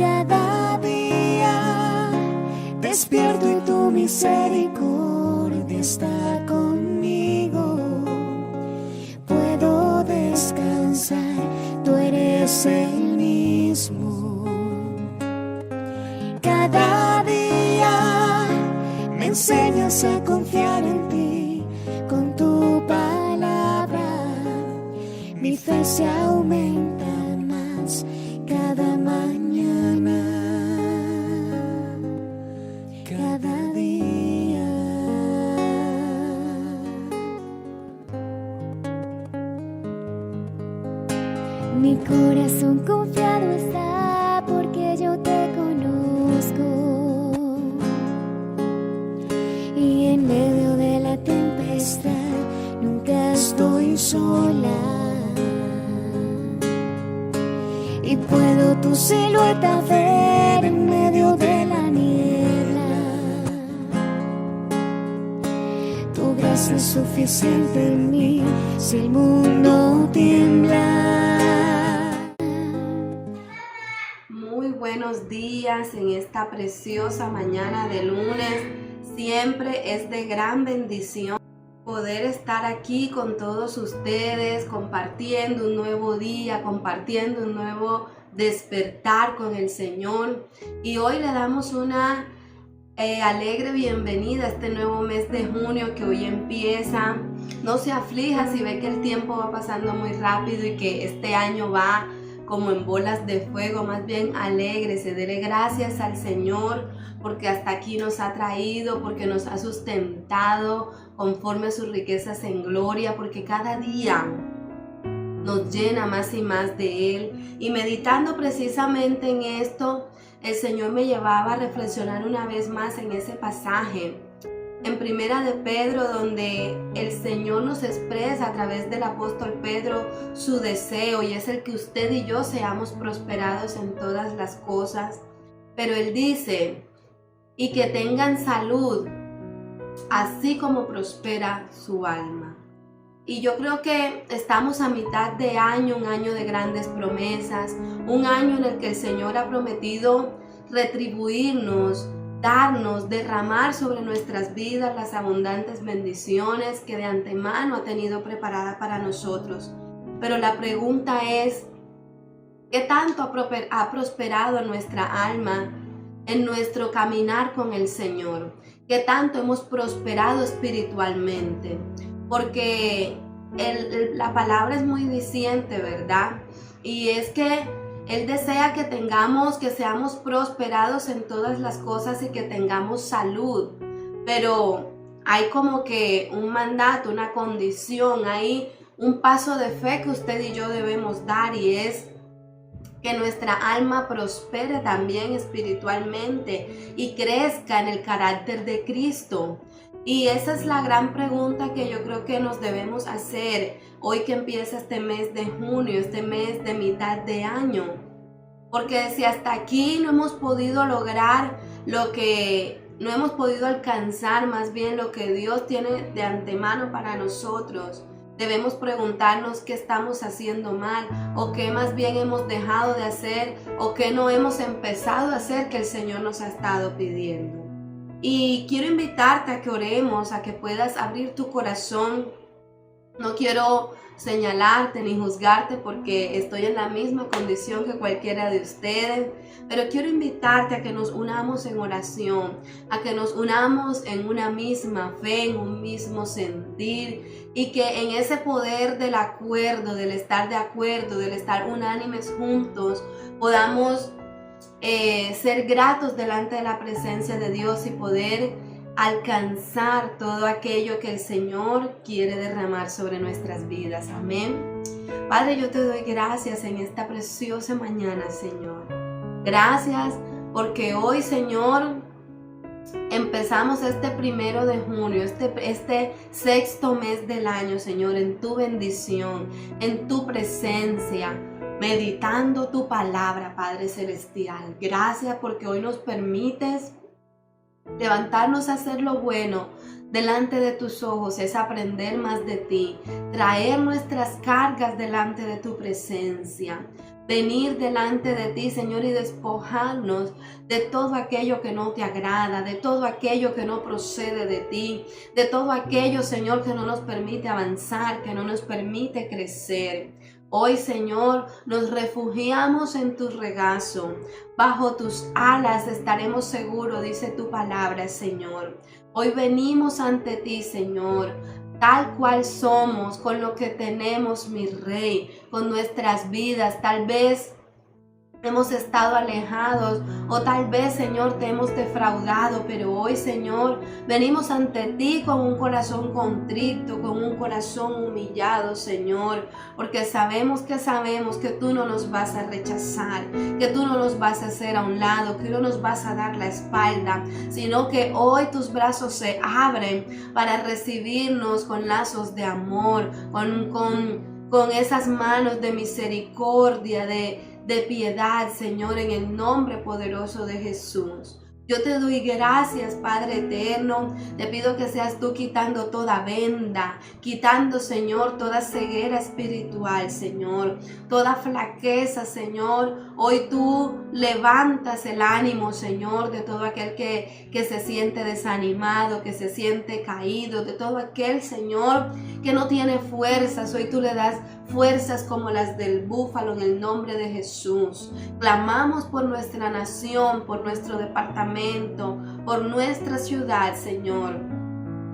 Cada día despierto y tu misericordia está conmigo. Puedo descansar, tú eres el mismo. Cada día me enseñas a confiar en ti. Con tu palabra mi fe se aumenta más cada mañana, cada día. Mi corazón confiado está porque yo te conozco, y en medio de la tempestad nunca estoy sola. Y puedo tu silueta ver en medio de la niebla. Tu gracia es suficiente en mí si el mundo tiembla. Muy buenos días en esta preciosa mañana de lunes. Siempre es de gran bendición poder estar aquí con todos ustedes, compartiendo un nuevo día, compartiendo un nuevo despertar con el Señor. Y hoy le damos una alegre bienvenida a este nuevo mes de junio que hoy empieza. No se aflija si ve que el tiempo va pasando muy rápido y que este año va como en bolas de fuego. Más bien alégrese, dele gracias al Señor porque hasta aquí nos ha traído, porque nos ha sustentado conforme a sus riquezas en gloria, porque cada día nos llena más y más de Él. Y meditando precisamente en esto, el Señor me llevaba a reflexionar una vez más en ese pasaje en Primera de Pedro, donde el Señor nos expresa a través del apóstol Pedro su deseo, y es el que usted y yo seamos prosperados en todas las cosas. Pero Él dice, y que tengan salud, así como prospera su alma. Y yo creo que estamos a mitad de año, un año de grandes promesas, un año en el que el Señor ha prometido retribuirnos, darnos, derramar sobre nuestras vidas las abundantes bendiciones que de antemano ha tenido preparada para nosotros. Pero la pregunta es, ¿qué tanto ha prosperado nuestra alma en nuestro caminar con el Señor? ¿Qué tanto hemos prosperado espiritualmente? Porque la palabra es muy diciente, ¿verdad? Y es que Él desea que seamos prosperados en todas las cosas y que tengamos salud. Pero hay como que un mandato, una condición, hay un paso de fe que usted y yo debemos dar, y es que nuestra alma prospere también espiritualmente y crezca en el carácter de Cristo. Y esa es la gran pregunta que yo creo que nos debemos hacer hoy que empieza este mes de junio, este mes de mitad de año. Porque si hasta aquí no hemos podido lograr no hemos podido alcanzar más bien lo que Dios tiene de antemano para nosotros, debemos preguntarnos qué estamos haciendo mal, o qué más bien hemos dejado de hacer, o qué no hemos empezado a hacer que el Señor nos ha estado pidiendo. Y quiero invitarte a que oremos, a que puedas abrir tu corazón. No quiero señalarte ni juzgarte porque estoy en la misma condición que cualquiera de ustedes, pero quiero invitarte a que nos unamos en oración, a que nos unamos en una misma fe, en un mismo sentir, y que en ese poder del acuerdo, del estar de acuerdo, del estar unánimes juntos, podamos ser gratos delante de la presencia de Dios y poder alcanzar todo aquello que el Señor quiere derramar sobre nuestras vidas. Amén. Padre, yo te doy gracias en esta preciosa mañana, Señor. Gracias porque hoy, Señor, empezamos este 1 de junio, este sexto mes del año, Señor, en tu bendición, en tu presencia, meditando tu palabra, Padre Celestial. Gracias porque hoy nos permites levantarnos a hacer lo bueno delante de tus ojos, es aprender más de ti, traer nuestras cargas delante de tu presencia. venir delante de ti, Señor, y despojarnos de todo aquello que no te agrada, de todo aquello que no procede de ti, de todo aquello, Señor, que no nos permite avanzar, que no nos permite crecer. Hoy, Señor, nos refugiamos en tu regazo. Bajo tus alas estaremos seguros, dice tu palabra, Señor. Hoy venimos ante ti, Señor, tal cual somos, con lo que tenemos, mi Rey, con nuestras vidas. Tal vez hemos estado alejados o tal vez, Señor, te hemos defraudado, pero hoy, Señor, venimos ante ti con un corazón contrito, con un corazón humillado, Señor, porque sabemos que tú no nos vas a rechazar, que tú no nos vas a hacer a un lado, que no nos vas a dar la espalda, sino que hoy tus brazos se abren para recibirnos con lazos de amor, con esas manos de misericordia, de piedad, Señor, en el nombre poderoso de Jesús. Yo te doy gracias, Padre eterno. Te pido que seas tú quitando toda venda, quitando, Señor, toda ceguera espiritual, Señor, toda flaqueza, Señor. Hoy tú levantas el ánimo, Señor, de todo aquel que se siente desanimado, que se siente caído, de todo aquel, Señor, que no tiene fuerzas. Hoy tú le das fuerzas como las del búfalo en el nombre de Jesús. Clamamos por nuestra nación, por nuestro departamento, por nuestra ciudad, Señor,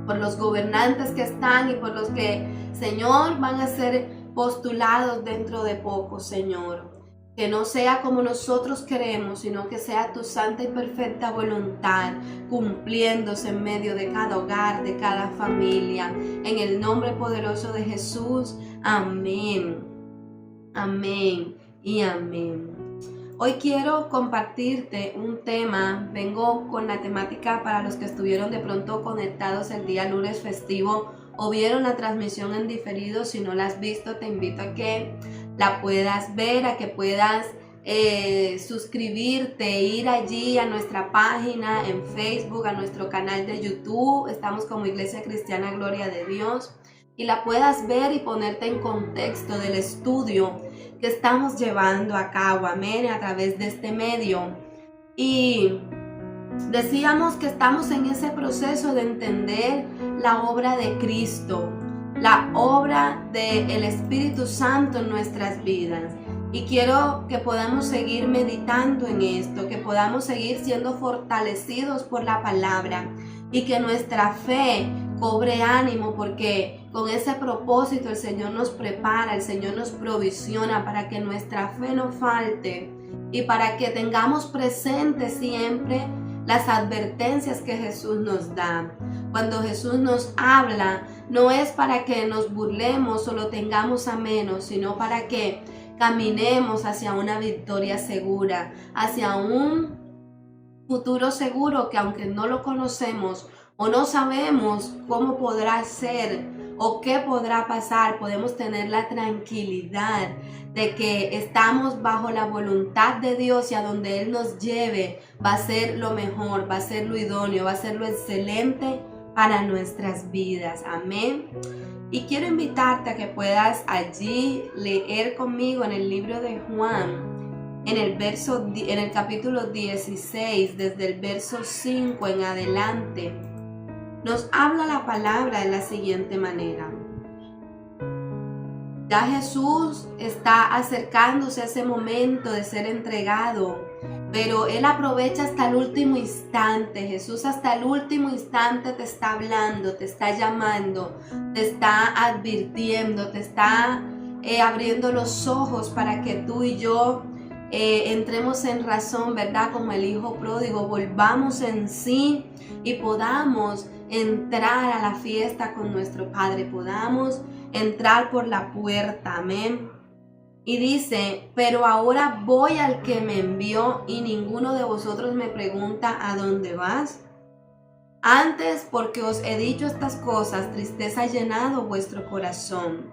por los gobernantes que están y por los que, Señor, van a ser postulados dentro de poco, Señor. Que no sea como nosotros queremos, sino que sea tu santa y perfecta voluntad cumpliéndose en medio de cada hogar, de cada familia. En el nombre poderoso de Jesús. Amén. Amén y amén. Hoy quiero compartirte un tema. Vengo con la temática para los que estuvieron de pronto conectados el día lunes festivo o vieron la transmisión en diferido. Si no la has visto, te invito a que la puedas ver, a que puedas suscribirte, ir allí a nuestra página en Facebook, a nuestro canal de YouTube. Estamos como Iglesia Cristiana Gloria de Dios. Y la puedas ver y ponerte en contexto del estudio que estamos llevando a cabo, amén, a través de este medio. Y decíamos que estamos en ese proceso de entender la obra de Cristo, la obra del Espíritu Santo en nuestras vidas. Y quiero que podamos seguir meditando en esto, que podamos seguir siendo fortalecidos por la palabra y que nuestra fe cobre ánimo, porque con ese propósito el Señor nos prepara, el Señor nos provisiona para que nuestra fe no falte y para que tengamos presente siempre las advertencias que Jesús nos da. Cuando Jesús nos habla, no es para que nos burlemos o lo tengamos a menos, sino para que caminemos hacia una victoria segura, hacia un futuro seguro que aunque no lo conocemos o no sabemos cómo podrá ser o qué podrá pasar, podemos tener la tranquilidad de que estamos bajo la voluntad de Dios y a donde Él nos lleve va a ser lo mejor, va a ser lo idóneo, va a ser lo excelente para nuestras vidas. Amén. Y quiero invitarte a que puedas allí leer conmigo en el libro de Juan, en el capítulo 16, desde el verso 5 en adelante. Nos habla la palabra de la siguiente manera. Ya Jesús está acercándose a ese momento de ser entregado, pero Él aprovecha hasta el último instante. Jesús hasta el último instante te está hablando, te está llamando, te está advirtiendo, te está abriendo los ojos para que tú y yo entremos en razón, ¿verdad? Como el hijo pródigo, volvamos en sí y podamos entrar a la fiesta con nuestro Padre, podamos entrar por la puerta, amén. Y dice, pero ahora voy al que me envió y ninguno de vosotros me pregunta ¿a dónde vas? Antes, porque os he dicho estas cosas, tristeza ha llenado vuestro corazón.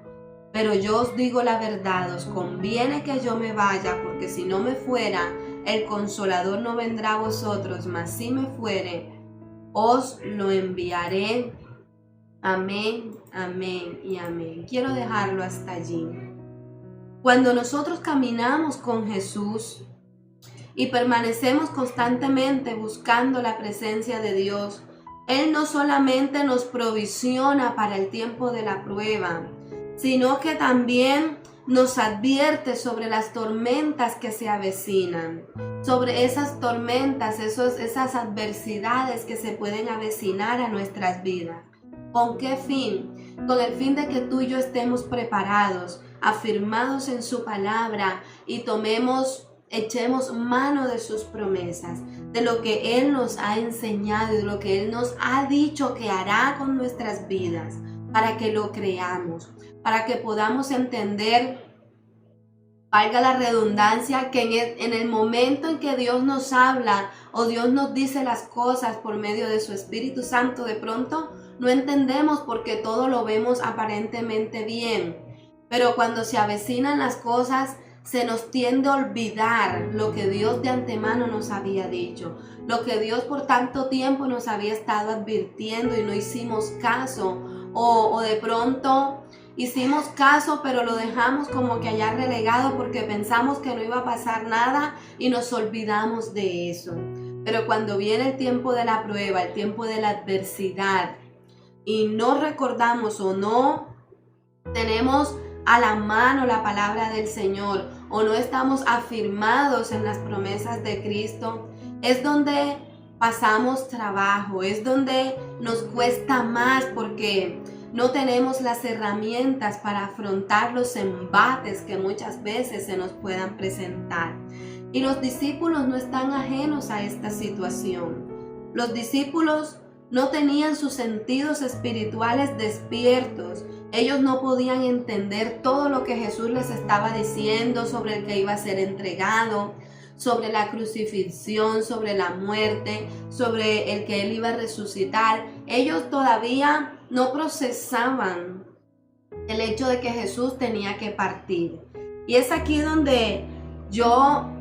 Pero yo os digo la verdad, os conviene que yo me vaya, porque si no me fuera, el Consolador no vendrá a vosotros, mas si me fuere, os lo enviaré. Amén, amén y amén. Quiero dejarlo hasta allí. Cuando nosotros caminamos con Jesús y permanecemos constantemente buscando la presencia de Dios, Él no solamente nos provisiona para el tiempo de la prueba, sino que también nos advierte sobre las tormentas que se avecinan, sobre esas tormentas, esas adversidades que se pueden avecinar a nuestras vidas. ¿Con qué fin? Con el fin de que tú y yo estemos preparados, afirmados en su palabra y echemos mano de sus promesas, de lo que Él nos ha enseñado y de lo que Él nos ha dicho que hará con nuestras vidas, para que lo creamos, para que podamos entender, valga la redundancia, que en el momento en que Dios nos habla o Dios nos dice las cosas por medio de su Espíritu Santo, de pronto no entendemos porque todo lo vemos aparentemente bien, pero cuando se avecinan las cosas, se nos tiende a olvidar lo que Dios de antemano nos había dicho, lo que Dios por tanto tiempo nos había estado advirtiendo y no hicimos caso, o de pronto hicimos caso pero lo dejamos como que allá relegado porque pensamos que no iba a pasar nada y nos olvidamos de eso. Pero cuando viene el tiempo de la prueba, el tiempo de la adversidad, y no recordamos o no tenemos a la mano la palabra del Señor o no estamos afirmados en las promesas de Cristo, es donde pasamos trabajo, es donde nos cuesta más porque no tenemos las herramientas para afrontar los embates que muchas veces se nos puedan presentar. Y los discípulos no están ajenos a esta situación. Los discípulos no tenían sus sentidos espirituales despiertos. Ellos no podían entender todo lo que Jesús les estaba diciendo sobre el que iba a ser entregado, sobre la crucifixión, sobre la muerte, sobre el que Él iba a resucitar. Ellos todavía no procesaban el hecho de que Jesús tenía que partir. Y es aquí donde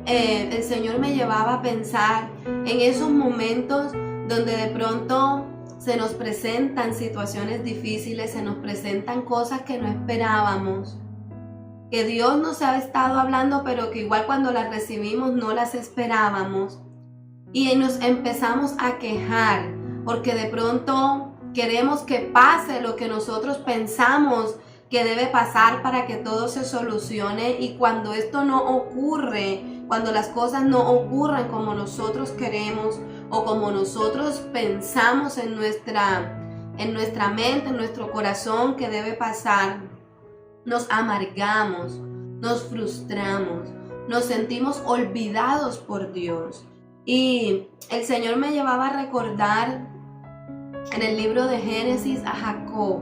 el Señor me llevaba a pensar en esos momentos donde de pronto se nos presentan situaciones difíciles, se nos presentan cosas que no esperábamos, que Dios nos ha estado hablando, pero que igual cuando las recibimos no las esperábamos. Y nos empezamos a quejar, porque de pronto queremos que pase lo que nosotros pensamos que debe pasar para que todo se solucione. Y cuando esto no ocurre, cuando las cosas no ocurren como nosotros queremos o como nosotros pensamos en nuestra mente, en nuestro corazón que debe pasar, nos amargamos, nos frustramos, nos sentimos olvidados por Dios. Y el Señor me llevaba a recordar en el libro de Génesis a Jacob,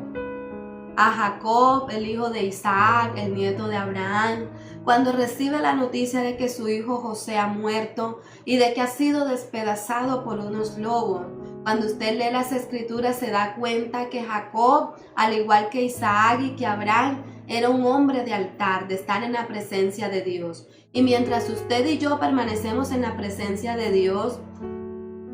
el hijo de Isaac, el nieto de Abraham, cuando recibe la noticia de que su hijo José ha muerto y de que ha sido despedazado por unos lobos. Cuando usted lee las escrituras se da cuenta que Jacob, al igual que Isaac y que Abraham, era un hombre de altar, de estar en la presencia de Dios. Y mientras usted y yo permanecemos en la presencia de Dios,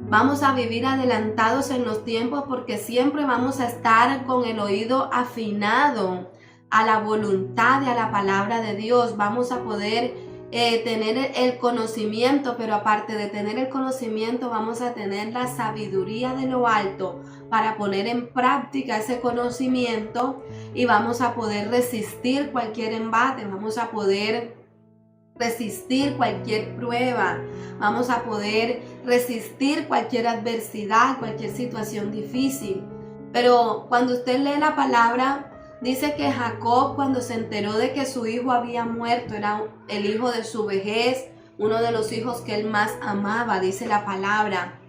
vamos a vivir adelantados en los tiempos porque siempre vamos a estar con el oído afinado a la voluntad y a la palabra de Dios. Vamos a poder tener el conocimiento, pero aparte de tener el conocimiento, vamos a tener la sabiduría de lo alto para poner en práctica ese conocimiento y vamos a poder resistir cualquier embate, vamos a poder resistir cualquier prueba, vamos a poder resistir cualquier adversidad, cualquier situación difícil. Pero cuando usted lee la palabra, dice que Jacob, cuando se enteró de que su hijo había muerto, era el hijo de su vejez, uno de los hijos que él más amaba, dice la palabra,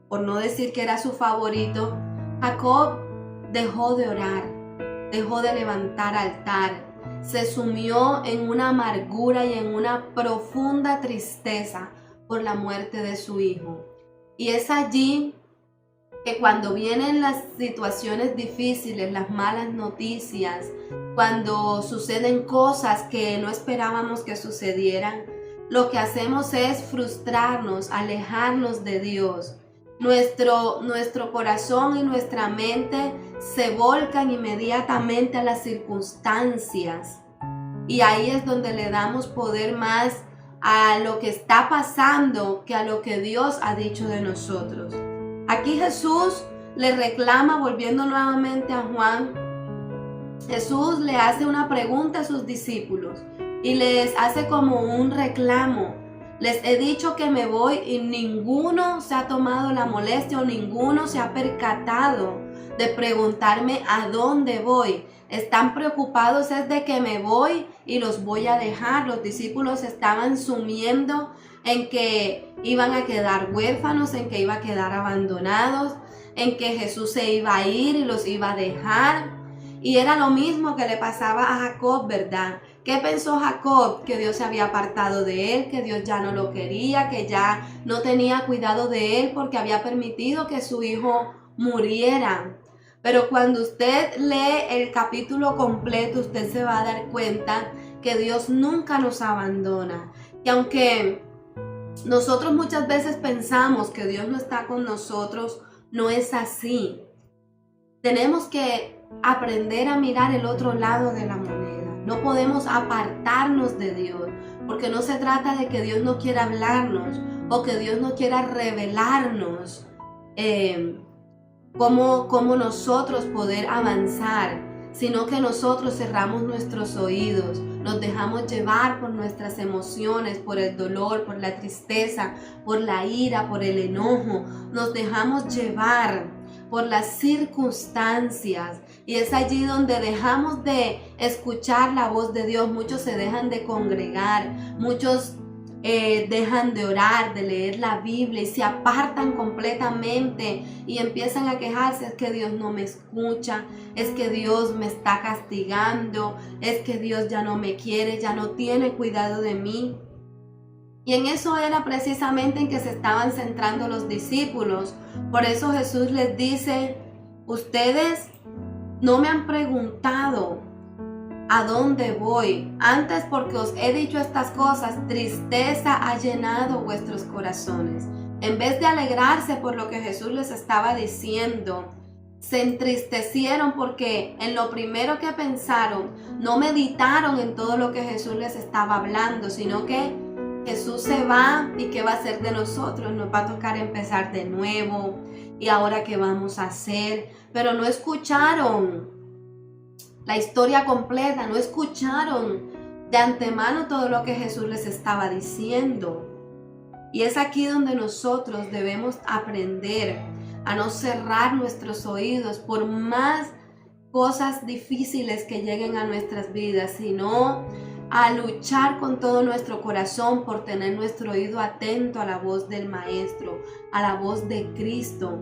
por no decir que era su favorito, Jacob dejó de orar, dejó de levantar altar, se sumió en una amargura y en una profunda tristeza por la muerte de su hijo. Y es allí que cuando vienen las situaciones difíciles, las malas noticias, cuando suceden cosas que no esperábamos que sucedieran, lo que hacemos es frustrarnos, alejarnos de Dios. Nuestro corazón y nuestra mente se volcan inmediatamente a las circunstancias Y ahí es donde le damos poder más a lo que está pasando que a lo que Dios ha dicho de nosotros. Aquí Jesús le reclama, volviendo nuevamente a Juan, Jesús le hace una pregunta a sus discípulos y les hace como un reclamo. Les he dicho que me voy y ninguno se ha tomado la molestia o ninguno se ha percatado de preguntarme a dónde voy. Están preocupados es de que me voy y los voy a dejar. Los discípulos estaban sumiendo en que iban a quedar huérfanos, en que iban a quedar abandonados, en que Jesús se iba a ir y los iba a dejar. Y era lo mismo que le pasaba a Jacob, ¿verdad? ¿Qué pensó Jacob? Que Dios se había apartado de él, que Dios ya no lo quería, que ya no tenía cuidado de él porque había permitido que su hijo muriera. Pero cuando usted lee el capítulo completo, usted se va a dar cuenta que Dios nunca nos abandona. Y aunque nosotros muchas veces pensamos que Dios no está con nosotros, no es así. Tenemos que aprender a mirar el otro lado de la moneda. No podemos apartarnos de Dios, porque no se trata de que Dios no quiera hablarnos o que Dios no quiera revelarnos cómo nosotros poder avanzar, sino que nosotros cerramos nuestros oídos, nos dejamos llevar por nuestras emociones, por el dolor, por la tristeza, por la ira, por el enojo, nos dejamos llevar por las circunstancias, y es allí donde dejamos de escuchar la voz de Dios. Muchos se dejan de congregar, muchos dejan de orar, de leer la Biblia y se apartan completamente y empiezan a quejarse: es que Dios no me escucha, es que Dios me está castigando, es que Dios ya no me quiere, ya no tiene cuidado de mí. Y en eso era precisamente en que se estaban centrando los discípulos. Por eso Jesús les dice: ustedes no me han preguntado a dónde voy. Antes, porque os he dicho estas cosas, tristeza ha llenado vuestros corazones. En vez de alegrarse por lo que Jesús les estaba diciendo, se entristecieron porque en lo primero que pensaron, no meditaron en todo lo que Jesús les estaba hablando, sino que Jesús se va y ¿qué va a hacer de nosotros? Nos va a tocar empezar de nuevo. ¿Y ahora qué vamos a hacer? Pero no escucharon la historia completa, no escucharon de antemano todo lo que Jesús les estaba diciendo. Y es aquí donde nosotros debemos aprender a no cerrar nuestros oídos por más cosas difíciles que lleguen a nuestras vidas, sino a luchar con todo nuestro corazón por tener nuestro oído atento a la voz del Maestro, a la voz de Cristo,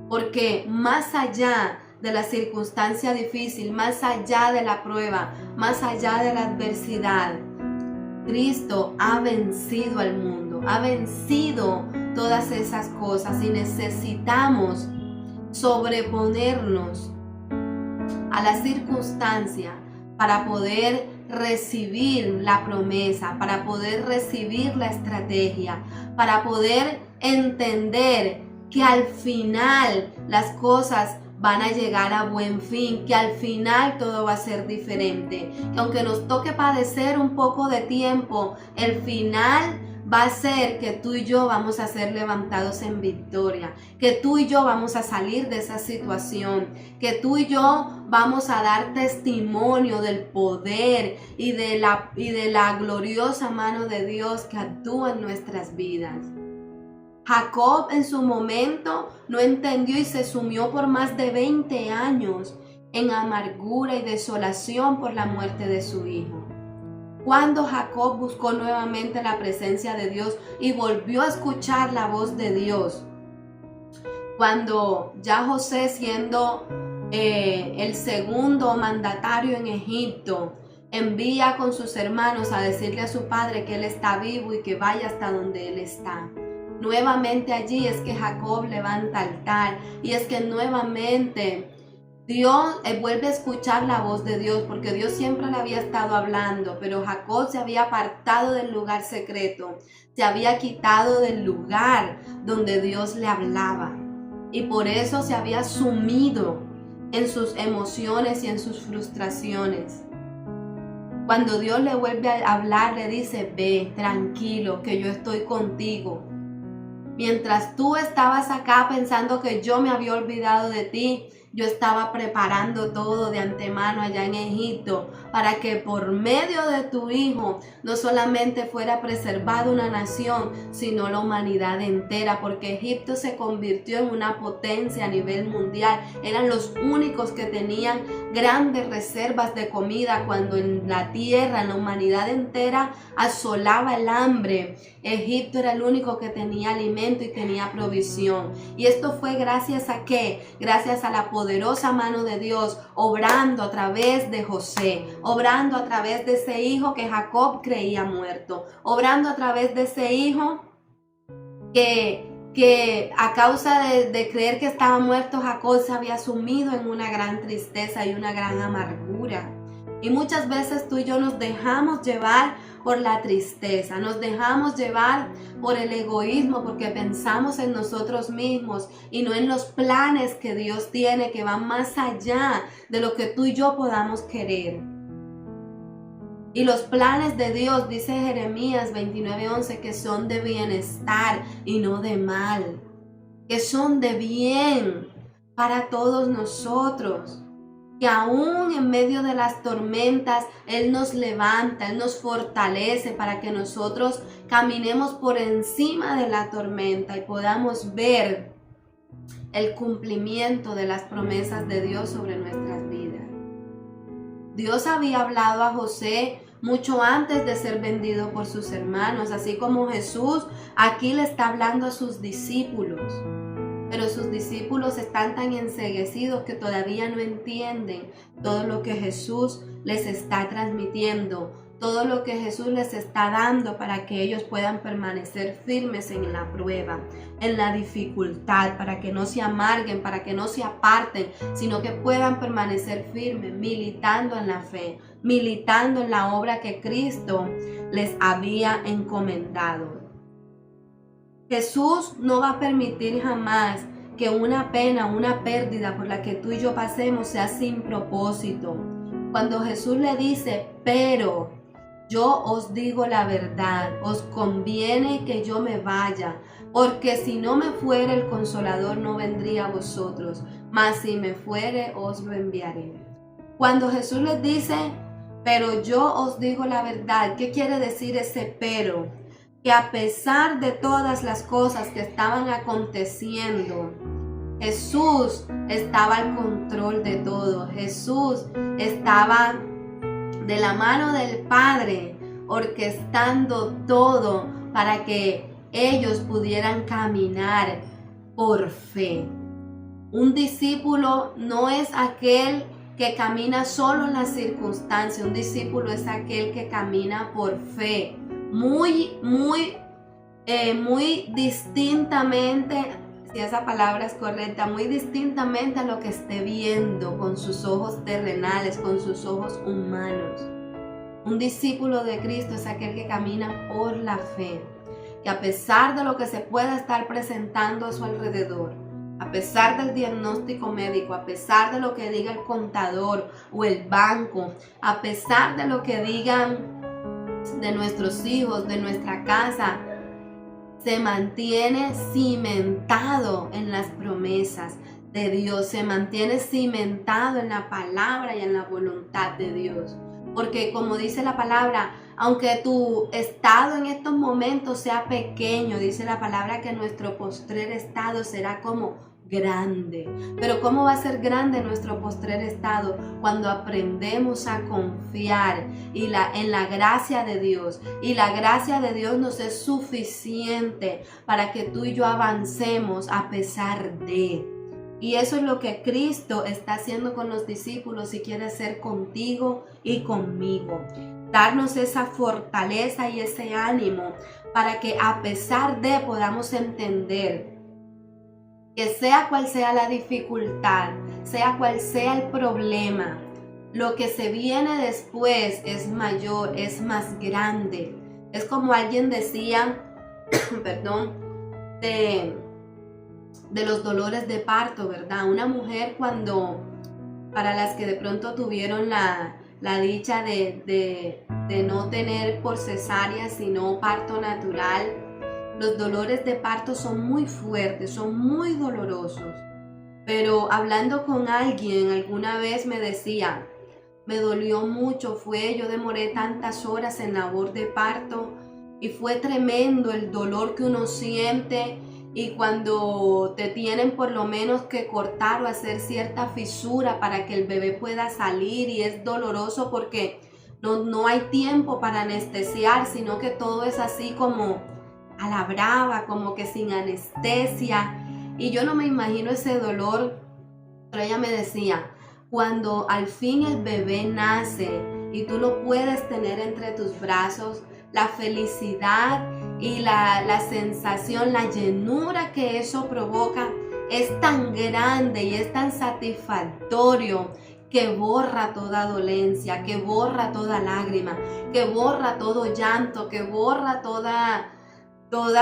porque más allá de la circunstancia difícil, más allá de la prueba, más allá de la adversidad, Cristo ha vencido al mundo, ha vencido todas esas cosas y necesitamos sobreponernos a la circunstancia para poder recibir la promesa, para poder recibir la estrategia, para poder entender que al final las cosas van a llegar a buen fin, que al final todo va a ser diferente, que aunque nos toque padecer un poco de tiempo, el final va a ser que tú y yo vamos a ser levantados en victoria, que tú y yo vamos a salir de esa situación, que tú y yo vamos a dar testimonio del poder y de la gloriosa mano de Dios que actúa en nuestras vidas. Jacob en su momento no entendió y se sumió por más de 20 años en amargura y desolación por la muerte de su hijo. Cuando Jacob buscó nuevamente la presencia de Dios y volvió a escuchar la voz de Dios, cuando ya José, siendo el segundo mandatario en Egipto, envía con sus hermanos a decirle a su padre que él está vivo y que vaya hasta donde él está. Nuevamente allí es que Jacob levanta altar y es que nuevamente Dios vuelve a escuchar la voz de Dios, porque Dios siempre le había estado hablando, pero Jacob se había apartado del lugar secreto, se había quitado del lugar donde Dios le hablaba y por eso se había sumido en sus emociones y en sus frustraciones. Cuando Dios le vuelve a hablar, le dice, ve, tranquilo, que yo estoy contigo. Mientras tú estabas acá pensando que yo me había olvidado de ti, yo estaba preparando todo de antemano allá en Egipto para que por medio de tu hijo no solamente fuera preservada una nación, sino la humanidad entera, porque Egipto se convirtió en una potencia a nivel mundial. Eran los únicos que tenían grandes reservas de comida cuando en la tierra, en la humanidad entera, asolaba el hambre. Egipto era el único que tenía alimento y tenía provisión. Y esto fue gracias a ¿qué? Gracias a la poderosa mano de Dios obrando a través de José, obrando a través de ese hijo que Jacob creía muerto, obrando a través de ese hijo que a causa de creer que estaba muerto, Jacob se había sumido en una gran tristeza y una gran amargura. Y muchas veces tú y yo nos dejamos llevar por la tristeza, nos dejamos llevar por el egoísmo porque pensamos en nosotros mismos y no en los planes que Dios tiene, que van más allá de lo que tú y yo podamos querer. Y los planes de Dios, dice Jeremías 29:11, que son de bienestar y no de mal, que son de bien para todos nosotros. Que aún en medio de las tormentas, Él nos levanta, Él nos fortalece para que nosotros caminemos por encima de la tormenta y podamos ver el cumplimiento de las promesas de Dios sobre nuestras vidas. Dios había hablado a José mucho antes de ser vendido por sus hermanos, así como Jesús aquí le está hablando a sus discípulos. Pero sus discípulos están tan enceguecidos que todavía no entienden todo lo que Jesús les está transmitiendo, todo lo que Jesús les está dando para que ellos puedan permanecer firmes en la prueba, en la dificultad, para que no se amarguen, para que no se aparten, sino que puedan permanecer firmes, militando en la fe, militando en la obra que Cristo les había encomendado. Jesús no va a permitir jamás que una pena, una pérdida por la que tú y yo pasemos sea sin propósito. Cuando Jesús le dice, pero yo os digo la verdad, os conviene que yo me vaya, porque si no me fuere el Consolador no vendría a vosotros, mas si me fuere os lo enviaré. Cuando Jesús les dice, pero yo os digo la verdad, ¿qué quiere decir ese pero? Que a pesar de todas las cosas que estaban aconteciendo, Jesús estaba al control de todo. Jesús estaba de la mano del Padre, orquestando todo para que ellos pudieran caminar por fe. Un discípulo no es aquel que camina solo en las circunstancias. Un discípulo es aquel que camina por fe. Muy distintamente, si esa palabra es correcta, muy distintamente a lo que esté viendo con sus ojos terrenales, con sus ojos humanos. Un discípulo de Cristo es aquel que camina por la fe, que a pesar de lo que se pueda estar presentando a su alrededor, a pesar del diagnóstico médico, a pesar de lo que diga el contador o el banco, a pesar de lo que digan de nuestros hijos, de nuestra casa, se mantiene cimentado en las promesas de Dios, se mantiene cimentado en la palabra y en la voluntad de Dios. Porque como dice la palabra, aunque tu estado en estos momentos sea pequeño, dice la palabra que nuestro postrer estado será como grande. Pero ¿cómo va a ser grande nuestro postrer estado? Cuando aprendemos a confiar en la gracia de Dios. Y la gracia de Dios nos es suficiente para que tú y yo avancemos a pesar de. Y eso es lo que Cristo está haciendo con los discípulos y quiere hacer contigo y conmigo. Darnos esa fortaleza y ese ánimo para que a pesar de podamos entender que sea cual sea la dificultad, sea cual sea el problema, lo que se viene después es mayor, es más grande. Es como alguien decía, perdón, de los dolores de parto, ¿verdad? Una mujer cuando, para las que de pronto tuvieron la la dicha de no tener por cesárea, sino parto natural. Los dolores de parto son muy fuertes, son muy dolorosos. Pero hablando con alguien alguna vez me decía, me dolió mucho, yo demoré tantas horas en labor de parto y fue tremendo el dolor que uno siente, y cuando te tienen por lo menos que cortar o hacer cierta fisura para que el bebé pueda salir, y es doloroso porque no hay tiempo para anestesiar, sino que todo es así como a la brava, como que sin anestesia, y yo no me imagino ese dolor. Pero ella me decía, cuando al fin el bebé nace y tú lo puedes tener entre tus brazos, la felicidad y la sensación, la llenura que eso provoca es tan grande y es tan satisfactorio que borra toda dolencia, que borra toda lágrima, que borra todo llanto, que borra toda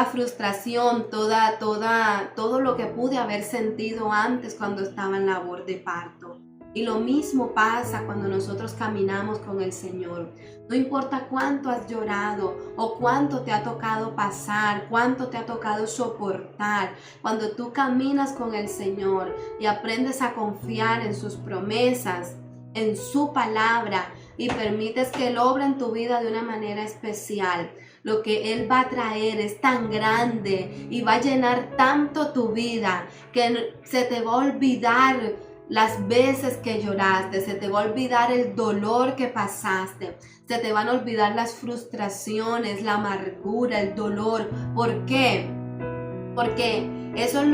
frustración, todo lo que pude haber sentido antes cuando estaba en labor de parto. Y lo mismo pasa cuando nosotros caminamos con el Señor. No importa cuánto has llorado o cuánto te ha tocado pasar, cuánto te ha tocado soportar, cuando tú caminas con el Señor y aprendes a confiar en sus promesas, en su palabra, y permites que Él obre en tu vida de una manera especial, lo que Él va a traer es tan grande y va a llenar tanto tu vida que se te va a olvidar las veces que lloraste, se te va a olvidar el dolor que pasaste, se te van a olvidar las frustraciones, la amargura, el dolor. ¿Por qué? Porque eso es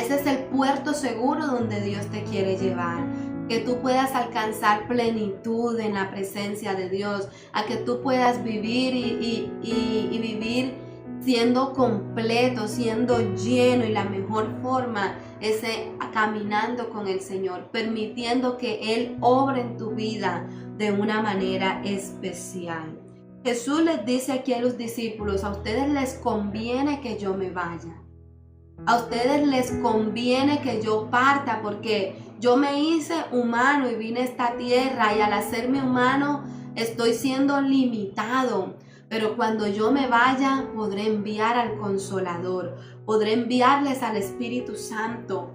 ese es el puerto seguro donde Dios te quiere llevar. Que tú puedas alcanzar plenitud en la presencia de Dios, a que tú puedas vivir y vivir siendo completo, siendo lleno, y la mejor forma es caminando con el Señor, permitiendo que Él obre en tu vida de una manera especial. Jesús les dice aquí a los discípulos, a ustedes les conviene que yo me vaya. A ustedes les conviene que yo parta, porque yo me hice humano y vine a esta tierra, y al hacerme humano estoy siendo limitado. Pero cuando yo me vaya, podré enviar al Consolador, podré enviarles al Espíritu Santo,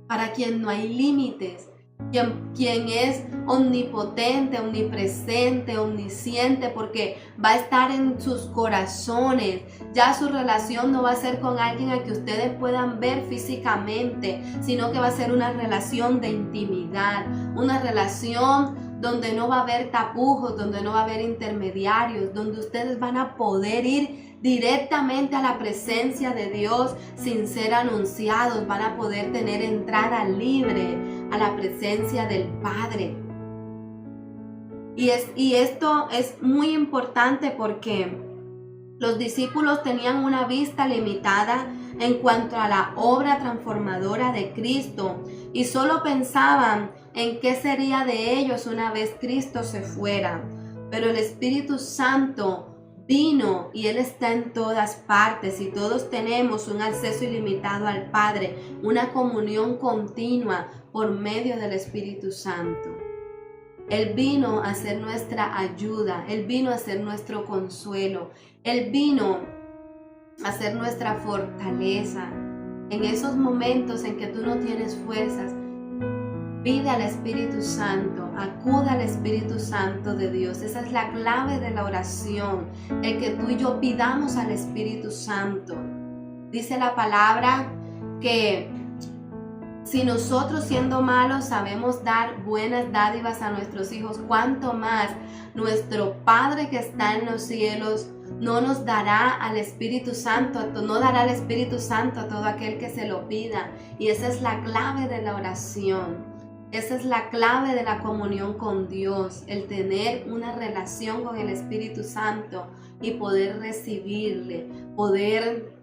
para quien no hay límites, quien es omnipotente, omnipresente, omnisciente, porque va a estar en sus corazones. Ya su relación no va a ser con alguien a que ustedes puedan ver físicamente, sino que va a ser una relación de intimidad, una relación donde no va a haber tapujos, donde no va a haber intermediarios, donde ustedes van a poder ir directamente a la presencia de Dios sin ser anunciados, van a poder tener entrada libre a la presencia del Padre. Y esto es muy importante porque los discípulos tenían una vista limitada en cuanto a la obra transformadora de Cristo, y solo pensaban en qué sería de ellos una vez Cristo se fuera. Pero el Espíritu Santo vino y Él está en todas partes, y todos tenemos un acceso ilimitado al Padre, una comunión continua por medio del Espíritu Santo. Él vino a ser nuestra ayuda, Él vino a ser nuestro consuelo, Él vino a ser nuestra fortaleza. En esos momentos en que tú no tienes fuerzas, pide al Espíritu Santo, acuda al Espíritu Santo de Dios. Esa es la clave de la oración, el que tú y yo pidamos al Espíritu Santo. Dice la palabra que si nosotros, siendo malos, sabemos dar buenas dádivas a nuestros hijos, cuánto más nuestro Padre que está en los cielos no nos dará al Espíritu Santo, no dará al Espíritu Santo a todo aquel que se lo pida. Y esa es la clave de la oración. Esa es la clave de la comunión con Dios, el tener una relación con el Espíritu Santo y poder recibirle, poder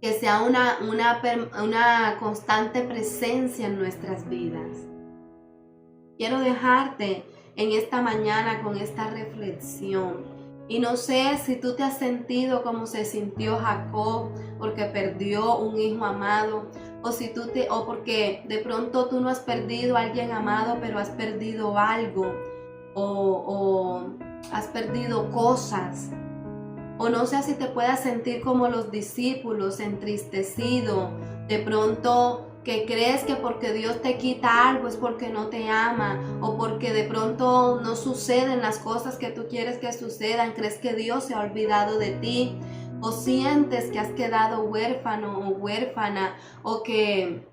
que sea una constante presencia en nuestras vidas. Quiero dejarte en esta mañana con esta reflexión, Y no sé si tú te has sentido como se sintió Jacob porque perdió un hijo amado, o porque de pronto tú no has perdido a alguien amado, pero has perdido algo, o has perdido cosas. O no sé si te puedas sentir como los discípulos, entristecido, de pronto que crees que porque Dios te quita algo es porque no te ama, o porque de pronto no suceden las cosas que tú quieres que sucedan, crees que Dios se ha olvidado de ti, o sientes que has quedado huérfano o huérfana, o que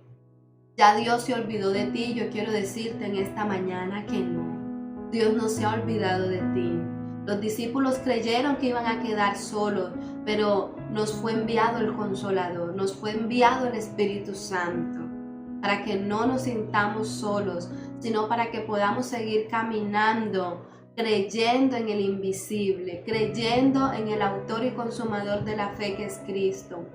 ya Dios se olvidó de ti. Yo quiero decirte en esta mañana que no, Dios no se ha olvidado de ti. Los discípulos creyeron que iban a quedar solos, pero nos fue enviado el Consolador, nos fue enviado el Espíritu Santo, para que no nos sintamos solos, sino para que podamos seguir caminando, creyendo en el invisible, creyendo en el autor y consumador de la fe que es Cristo,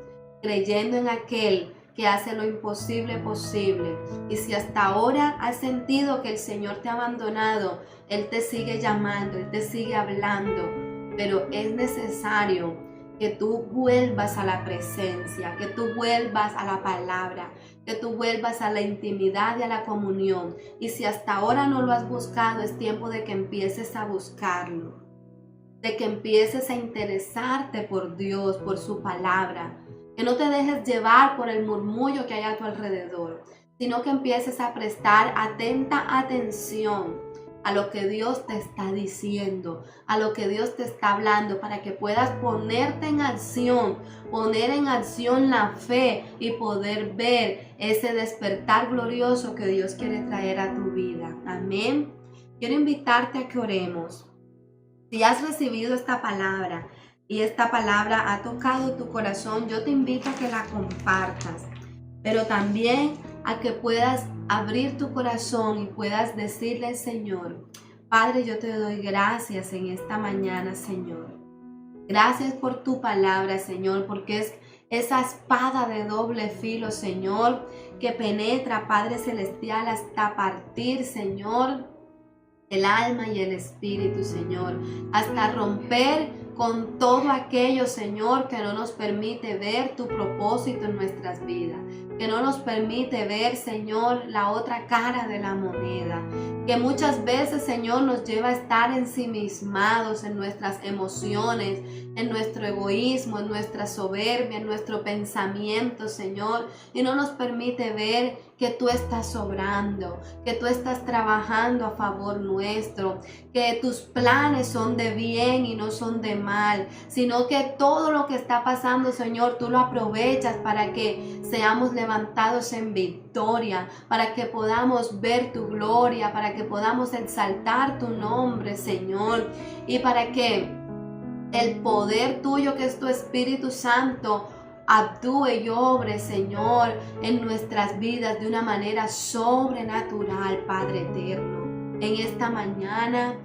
creyendo en aquel que hace lo imposible posible. Y si hasta ahora has sentido que el Señor te ha abandonado, Él te sigue llamando, Él te sigue hablando, pero es necesario que tú vuelvas a la presencia, que tú vuelvas a la palabra, que tú vuelvas a la intimidad y a la comunión. Y si hasta ahora no lo has buscado, es tiempo de que empieces a buscarlo, de que empieces a interesarte por Dios, por su palabra. Que no te dejes llevar por el murmullo que hay a tu alrededor, sino que empieces a prestar atenta atención a lo que Dios te está diciendo, a lo que Dios te está hablando, para que puedas ponerte en acción, poner en acción la fe y poder ver ese despertar glorioso que Dios quiere traer a tu vida. Amén. Quiero invitarte a que oremos. Si has recibido esta palabra, y esta palabra ha tocado tu corazón, yo te invito a que la compartas, pero también a que puedas abrir tu corazón y puedas decirle al Señor: Padre, yo te doy gracias en esta mañana, Señor. Gracias por tu palabra, Señor, porque es esa espada de doble filo, Señor, que penetra, Padre Celestial, hasta partir, Señor, el alma y el espíritu, Señor, hasta romper con todo aquello, Señor, que no nos permite ver tu propósito en nuestras vidas, que no nos permite ver, Señor, la otra cara de la moneda, que muchas veces, Señor, nos lleva a estar ensimismados en nuestras emociones, en nuestro egoísmo, en nuestra soberbia, en nuestro pensamiento, Señor, y no nos permite ver que tú estás obrando, que tú estás trabajando a favor nuestro, que tus planes son de bien y no son de mal, sino que todo lo que está pasando, Señor, tú lo aprovechas para que seamos levantados en victoria, para que podamos ver tu gloria, para que podamos exaltar tu nombre, Señor, y para que el poder tuyo, que es tu Espíritu Santo, actúe y obre, Señor, en nuestras vidas de una manera sobrenatural, Padre eterno. En esta mañana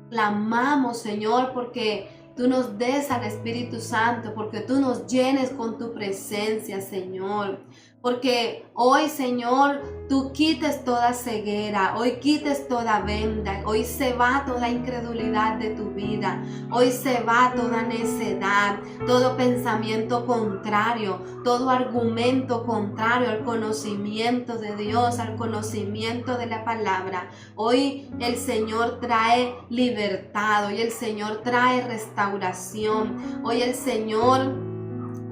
clamamos, Señor, porque tú nos des al Espíritu Santo, porque tú nos llenes con tu presencia, Señor. Porque hoy, Señor, tú quites toda ceguera, hoy quites toda venda, hoy se va toda incredulidad de tu vida, hoy se va toda necedad, todo pensamiento contrario, todo argumento contrario al conocimiento de Dios, al conocimiento de la palabra. Hoy el Señor trae libertad, hoy el Señor trae restauración, hoy el Señor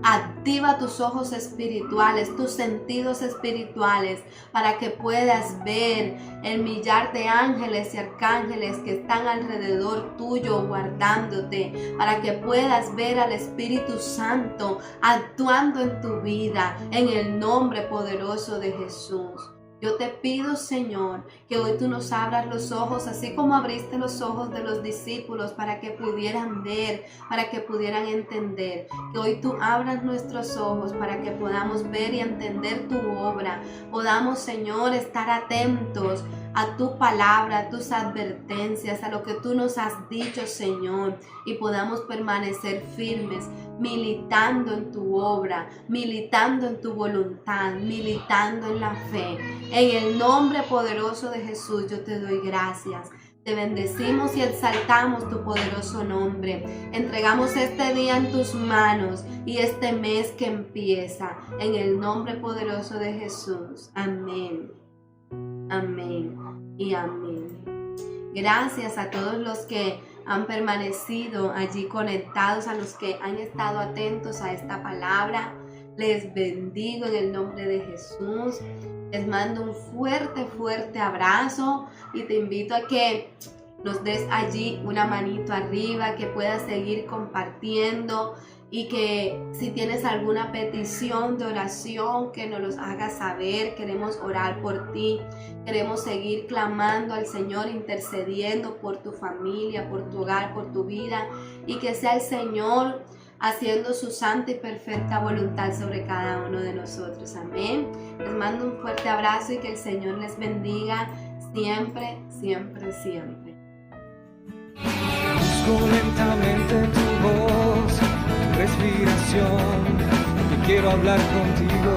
activa tus ojos espirituales, tus sentidos espirituales, para que puedas ver el millar de ángeles y arcángeles que están alrededor tuyo guardándote, para que puedas ver al Espíritu Santo actuando en tu vida, en el nombre poderoso de Jesús. Yo te pido, Señor, que hoy tú nos abras los ojos, así como abriste los ojos de los discípulos para que pudieran ver, para que pudieran entender. Que hoy tú abras nuestros ojos para que podamos ver y entender tu obra. Podamos, Señor, estar atentos a tu palabra, a tus advertencias, a lo que tú nos has dicho, Señor, y podamos permanecer firmes, militando en tu obra, militando en tu voluntad, militando en la fe. En el nombre poderoso de Jesús yo te doy gracias. Te bendecimos y exaltamos tu poderoso nombre. Entregamos este día en tus manos y este mes que empieza. En el nombre poderoso de Jesús. Amén. Amén y amén. Gracias a todos los que han permanecido allí conectados, a los que han estado atentos a esta palabra. Les bendigo en el nombre de Jesús. Les mando un fuerte abrazo y te invito a que nos des allí una manito arriba, que puedas seguir compartiendo y que si tienes alguna petición de oración, que nos los hagas saber. Queremos orar por ti, queremos seguir clamando al Señor, intercediendo por tu familia, por tu hogar, por tu vida, y que sea el Señor haciendo su santa y perfecta voluntad sobre cada uno de nosotros. Amén. Les mando un fuerte abrazo y que el Señor les bendiga siempre. Busco lentamente tu voz, tu respiración, y quiero hablar contigo.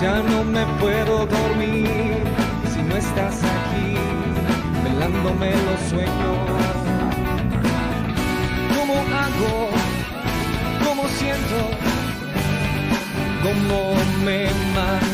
Ya no me puedo dormir si no estás aquí, velándome los sueños. ¿Cómo hago? ¿Cómo siento? ¿Cómo me mato?